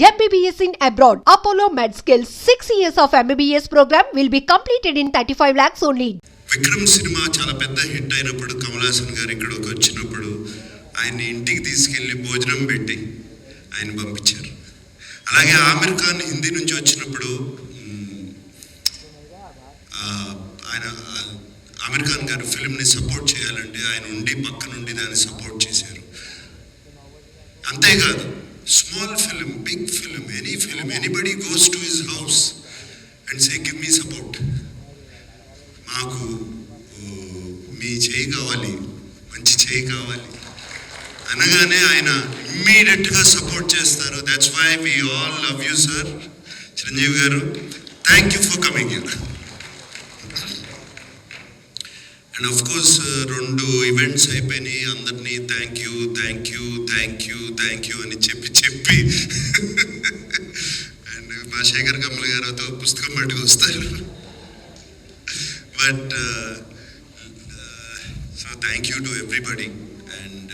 MBBS in abroad. Apollo MedSkill 6 years of MBBS program will be completed in 35 lakhs only. Vikram cinema చాలా పెద్ద hit అయినప్పుడు కమల్ హాసన్ గారు ఇక్కడికి వచ్చినప్పుడు ఆయన ఇంటికి తీసుకెళ్ళి భోజనం పెట్టి ఆయన పంపించారు. అలాగే ఆమిర్ ఖాన్ హిందీ నుంచి వచ్చినప్పుడు ఆయన ఆమిర్ ఖాన్ గారు ఫిల్మ్ని సపోర్ట్ చేయాలంటే ఆయన ఉండి పక్క నుండి దాన్ని సపోర్ట్ చేశారు. అంతేకాదు small film, big film, any film, anybody goes to his house and say give me support, మాకు మీ చేయి కావాలి, మంచి చేయి కావాలి అనగానే ఆయన ఇమ్మీడియట్గా సపోర్ట్ చేస్తారు. That's why we all love you sir Chiranjeevi garu. Thank you for coming here. And of course 2 events అయిపోయినాయి. అందరినీ thank you thank you thank you thank you అని చెప్పి అండ్ మా శేఖర్ కమల్ గారితో పుస్తకం పట్టుకు వస్తారు. But so thank you to everybody. And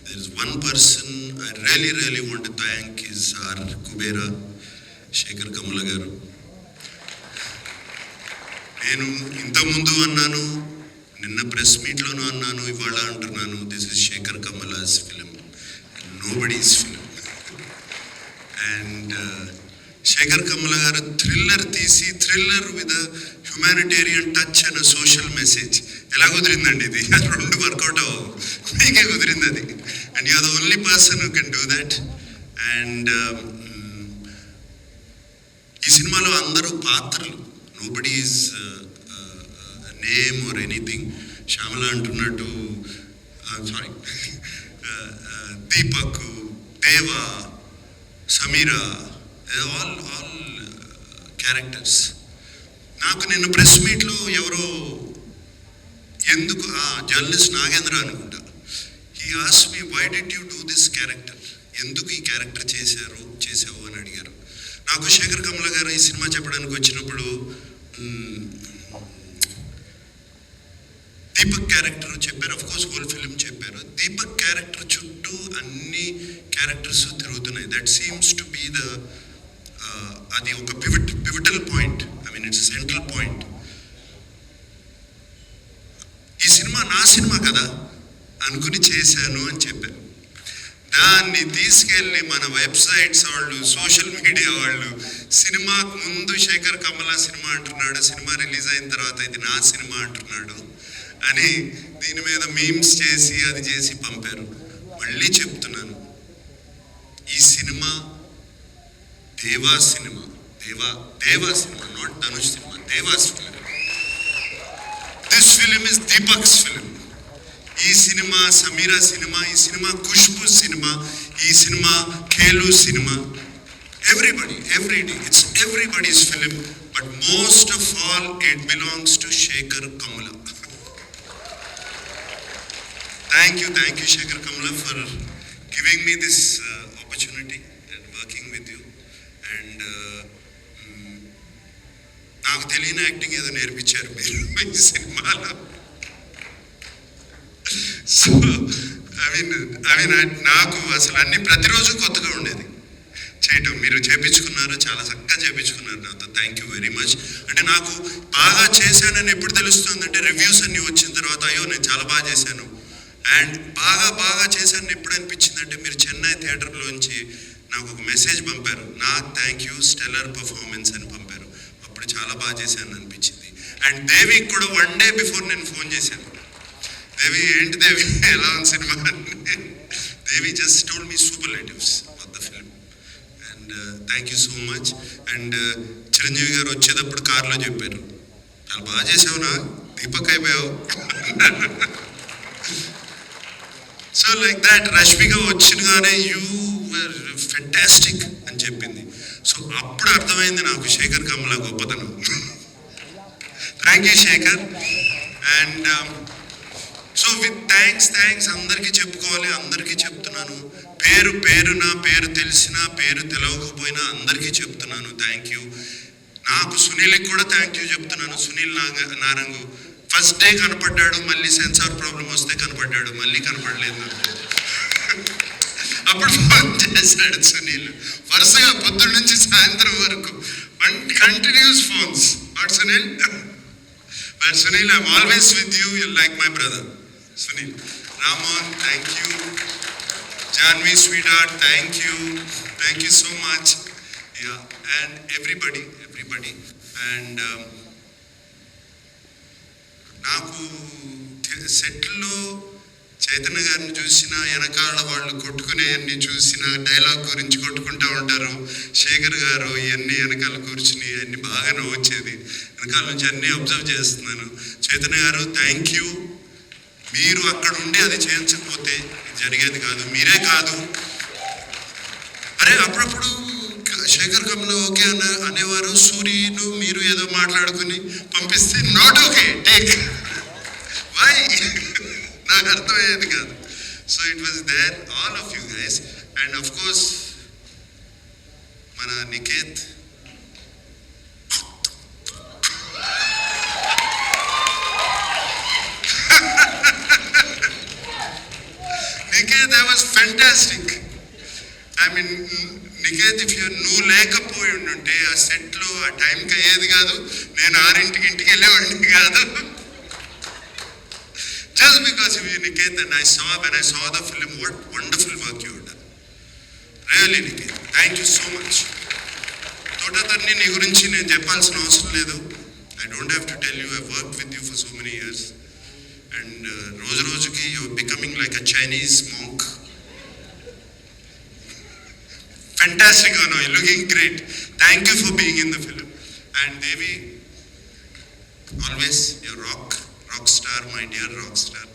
there is one person I really want to thank is our Kubera Shekhar Kamal గారు. నేను ఇంతకుముందు అన్నాను, నిన్న ప్రెస్ మీట్లోనూ అన్నాను, ఇవాళ అంటున్నాను, this is Sekhar Kammula's film, nobody's film. And Sekhar Kammula garu thriller తీసి, thriller with humanitarian touch and social message. ఎలా కుదిరిందండి ఇది? 2 వర్కౌట్ అవ్వవు, మీకే కుదిరింది అది. And you are the only person who can do that. And ఈ సినిమాలో అందరూ పాత్రలు, nobody is name or anything. Shyamala అంటున్నట్టు sorry Deepak, Deva, Sameera, all characters. నాకు నిన్న ప్రెస్ మీట్లో ఎవరో ఎందుకు జర్నలిస్ట్ నాగేంద్ర అనుకుంటా, he ask me why did you do this character, ఎందుకు ఈ క్యారెక్టర్ చేసావు అని అడిగారు. నాకు శేఖర్ కమల గారు ఈ సినిమా చెప్పడానికి వచ్చినప్పుడు దీపక్ క్యారెక్టర్ చెప్పారు, అఫ్ కోర్స్ హోల్ ఫిలిం చెప్పారు. దీపక్ క్యారెక్టర్ చుట్టూ అన్ని క్యారెక్టర్స్ తిరుగుతున్నాయి. దట్ సీమ్స్ టు బీ అది ఒక pivotal point, I mean it's central point. ఈ సినిమా నా సినిమా కదా అనుకుని చేశాను అని చెప్పారు. దాన్ని తీసుకెళ్ళి మన వెబ్సైట్స్ వాళ్ళు, సోషల్ మీడియా వాళ్ళు, సినిమాకు ముందు శేఖర్ కమల సినిమా అంటున్నాడు, సినిమా రిలీజ్ అయిన తర్వాత ఇది నా సినిమా అంటున్నాడు అని దీని మీద మీమ్స్ చేసి అది చేసి పంపారు. మళ్ళీ చెప్తున్నాను, ఈ cinema Deva cinema, Deva cinema, not Dhanush cinema, Deva's film. This film is Deepak's film. ఈ సినిమా సమీరా సినిమా, ఈ సినిమా ఖుష్బు సినిమా, ఈ సినిమా ఖేలు cinema, everybody, every day, it's everybody's film, but most of all it belongs to Shekhar Kamala. Thank you Shekhar Kamala for giving me this opportunity and working with you. And నాకు తెలియని acting ఏదో నేర్పించారు మీరు ఈ సినిమాలో. So I mean నాకు అసలు అన్ని ప్రతిరోజు కొత్తగా ఉండేది చేయటం. మీరు చేయించుకున్నారు, చాలా చక్కగా చేయించుకున్నారు నాతో. Thank you very much. అంటే నాకు బాగా చేశానని ఎప్పుడు తెలుస్తుంది అంటే రివ్యూస్ అన్నీ వచ్చిన తర్వాత, అయ్యో నేను చాలా బాగా చేశాను. అండ్ బాగా చేశానని ఎప్పుడు అనిపించింది అంటే, మీరు చెన్నై థియేటర్లోంచి నాకు ఒక మెసేజ్ పంపారు, నాకు థ్యాంక్ యూ స్టెల్లర్ పర్ఫార్మెన్స్ అని పంపారు. అప్పుడు చాలా బాగా చేశాను అనిపించింది. అండ్ దేవికి కూడా 1 day బిఫోర్ నేను ఫోన్ చేశాను, దేవి ఏంటి దేవి ఎలా ఉంది సినిమా అని. Devi just told me superlatives of the film. And thank you so much. And Chiranjeevi garu వచ్చేటప్పుడు కార్లో చెప్పారు, చాలా బాగా చేసావునా, దీపక్ అయిపోయావు. సో లైక్ దాట్ రష్మిక వచ్చినగానే యూ వర్ ఫెంటాస్టిక్ అని చెప్పింది. సో అప్పుడు అర్థమైంది నాకు శేఖర్ కమల గొప్పతనం. Thank you Sekhar. And so with thanks అందరికీ చెప్పుకోవాలి, అందరికీ చెప్తున్నాను. పేరు తెలిసినా పేరు తెలవకపోయినా అందరికీ చెప్తున్నాను థ్యాంక్ యూ. నాకు సునీల్కి కూడా థ్యాంక్ యూ చెప్తున్నాను. సునీల్ నారంగు ఫస్ట్ డే కనపడ్డాడు, మళ్ళీ సెన్సార్ ప్రాబ్లం వస్తే కనపడ్డాడు, మళ్ళీ కనపడలేదు. అప్పుడు ఫోన్ చేశాడు సునీల్. వరుసగా పొద్దున్న నుంచి సాయంత్రం వరకు continuous phones. What Sunil? But Sunil, I'm always with you. You're like my brother. Sunil. Ramon, thank you. Janvi, sweetheart, thank you. Thank you so much. Yeah, and everybody. And నాకు సెట్లో చైతన్య గారిని చూసిన, వెనకాల వాళ్ళు కొట్టుకునేవన్నీ చూసిన, డైలాగ్ గురించి కొట్టుకుంటూ ఉంటారు. శేఖర్ గారు ఇవన్నీ వెనకాల కూర్చుని అన్ని బాగా నవ్వొచ్చేది. వెనకాల నుంచి అన్నీ అబ్జర్వ్ చేస్తున్నాను. చైతన్య గారు థ్యాంక్ యూ. మీరు అక్కడ ఉండి అది చేయించకపోతే జరిగేది కాదు. మీరే కాదు, అరే అప్పుడప్పుడు శేఖర్ కమల ఓకే అనేవారు. సూర్యను మీరు ఏదో మాట్లాడుకుని పంపిస్తే నాట్ ఓకే టేక్ వై నాకు అర్థమయ్యేది కాదు. So it was there all of you guys. And of course మన Niket, Niket, that was fantastic. I mean, Niket, if నువ్వు లేకపోయి ఉంటే ఆ సెట్లో ఆ టైంకి అయ్యేది కాదు. నేను 6ంటికి వెళ్ళేవాడిని కాదు. Just because of you, Niket, and when I saw the film, what wonderful work you have done. Really, Niket, thank you so much. Thotatharani నీ గురించి నేను చెప్పాల్సిన అవసరం లేదు. I don't have to tell you, I've worked with you for so many years. And రోజుకి you're becoming like a Chinese monk. Fantastic, you're looking great. Thank you for being in the film. And Devi, always you're rock star, my dear rock star.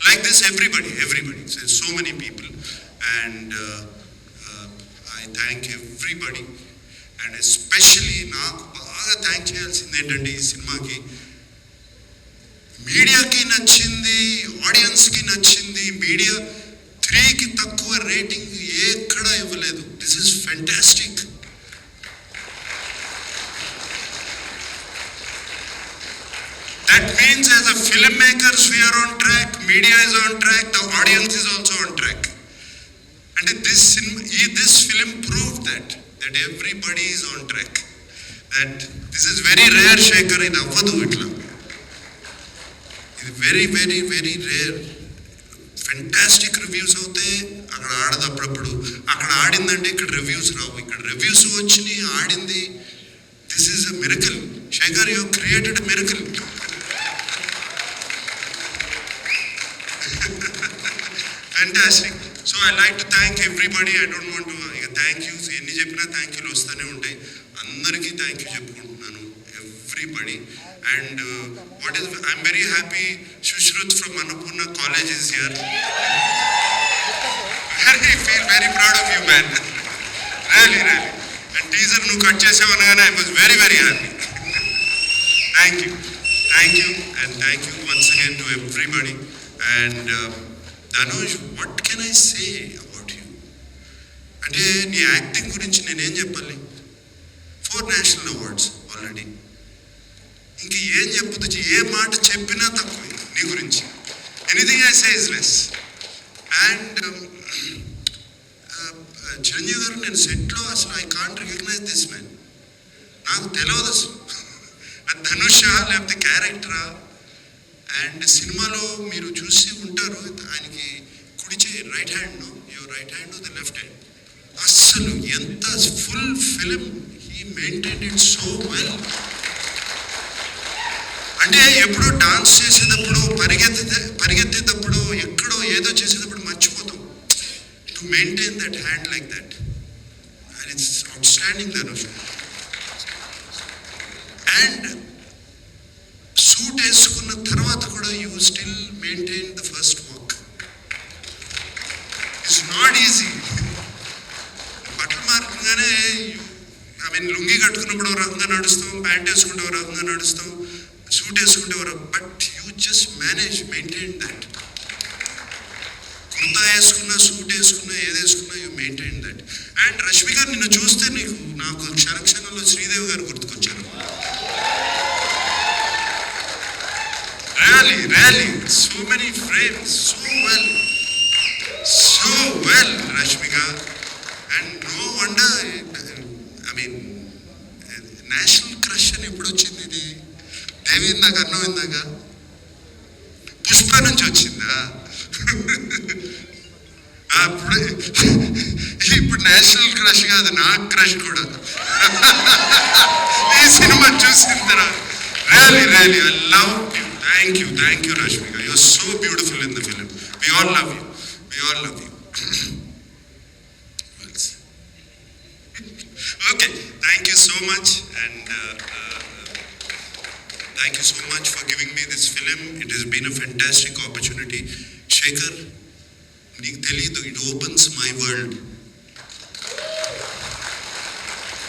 Like this, everybody. So many people. And I thank everybody. And especially నాకు బాగా thank చేయాల్సింది ఏంటంటే ఈ సినిమాకి మీడియాకి నచ్చింది, ఆడియన్స్కి నచ్చింది. మీడియా 3కి తక్కువ రేటింగ్ ఎక్కడా ఇవ్వలేదు. This is fantastic. That means as a film makers we are on track, media is on track, the audience is also on track. అంటే this film proved that everybody is on track. That this is very rare, Shekhar, ఇది అవ్వదు ఇట్లా. ఇది very rare. Fantastic reviews అవుతాయి. అక్కడ ఆడదు అప్పుడప్పుడు. అక్కడ ఆడిందంటే ఇక్కడ రివ్యూస్ రావు. ఇక్కడ రివ్యూస్ వచ్చినాయి, ఆడింది. This is a miracle. Shekhar, you created a miracle. Fantastic. So I like to thank everybody. I don't want to thank you ఎన్ని చెప్పినా థ్యాంక్ యూలు వస్తూనే ఉంటాయి. అందరికీ థ్యాంక్ యూ చెప్పుకుంటున్నాను, everybody. And I'm very happy. Sushruth from Annapurna college is here. Feel very proud of you man. Really. And teaser నువ్వు cut చేసావనగానే I was very happy. Thank you. And thank you once again to everybody. And Dhanush, what can I say about you? అంటే నీ acting గురించి నేనేం చెప్పాలి? 4 national awards already. ఇంక ఏం చెప్పొచ్చు? ఏ మాట చెప్పినా తక్కువే నీ గురించి. Anything I say is less. And Chiranjeevi గారు, నేను సెట్లో అసలు I can't recognise this man. నాకు తెలియదు అసలు అది ధనుషా లేకపోతే క్యారెక్టరా. అండ్ సినిమాలో మీరు చూసి ఉంటారు, ఆయనకి కుడి చేయి right hand, your right hand the left hand. అస్సలు ఎంత full film he maintained it so well. అంటే ఎప్పుడో డాన్స్ చేసేటప్పుడు, పరిగెత్తేటప్పుడు, ఎక్కడో ఏదో చేసేటప్పుడు మర్చిపోతాం. To maintain that hand like that, and it's outstanding Dhanush. And suit వేసుకున్న తర్వాత కూడా you still maintain the first walk. It's not easy. బట్టలు మార్పుగానే ఐ మీన్ లుంగి కట్టుకున్నప్పుడు ఒక రకంగా నడుస్తాం, ప్యాంట్ వేసుకుంటే ఒక రకంగా నడుస్తాం, సూట్ వేసుకుంటే ఒక, but you just maintain that. Kurta వేసుకున్నా, సూట్ వేసుకున్నా, ఏది వేసుకున్నా you maintain that. And Rashmika, నిన్ను చూస్తే నాకు క్షణంలో శ్రీదేవి గారు గుర్తుకొచ్చారు. Really, so many frames, so well, Rashmika. Mean national crush అని ఎప్పుడు వచ్చింది ఇది? దేవి ఇందాక అన్నం ఇందాక పుష్ప నుంచి వచ్చిందా? ఇప్పుడు నేషనల్ క్రష్ కాదు, నా క్రష్ కూడా ఈ సినిమా చూసిన తర్వాత. Really really I love you. Thank you Rashmika. You are so beautiful in the film. We all love you. Okay, thank you so much, and thank you so much for giving me this film. It has been a fantastic opportunity. Shekhar, నీకు తెలీదు, it opens my world.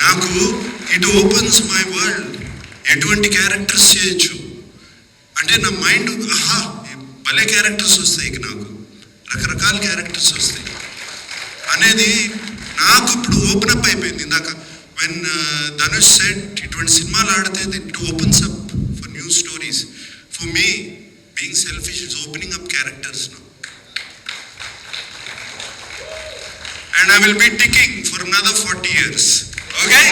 నాకు it opens my world. ఎటువంటి characters చేయొచ్చు అంటే నా mind భలే characters వస్తాయి, నాకు రకరకాల క్యారెక్టర్స్ వస్తాయి అనేది నాకు ఇప్పుడు ఓపెన్ అప్ అయిపోయింది. ఇందాక వెన్ ధనుష్ సెడ్ ఇటువంటి సినిమాలు ఆడితే it opens up for new stories. For me being selfish is opening up characters now. And I will be ticking for another 40 years. Okay?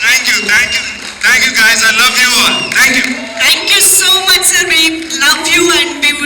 Thank you guys. I love you all. Thank you. Thank you so much, sir. We love you and we would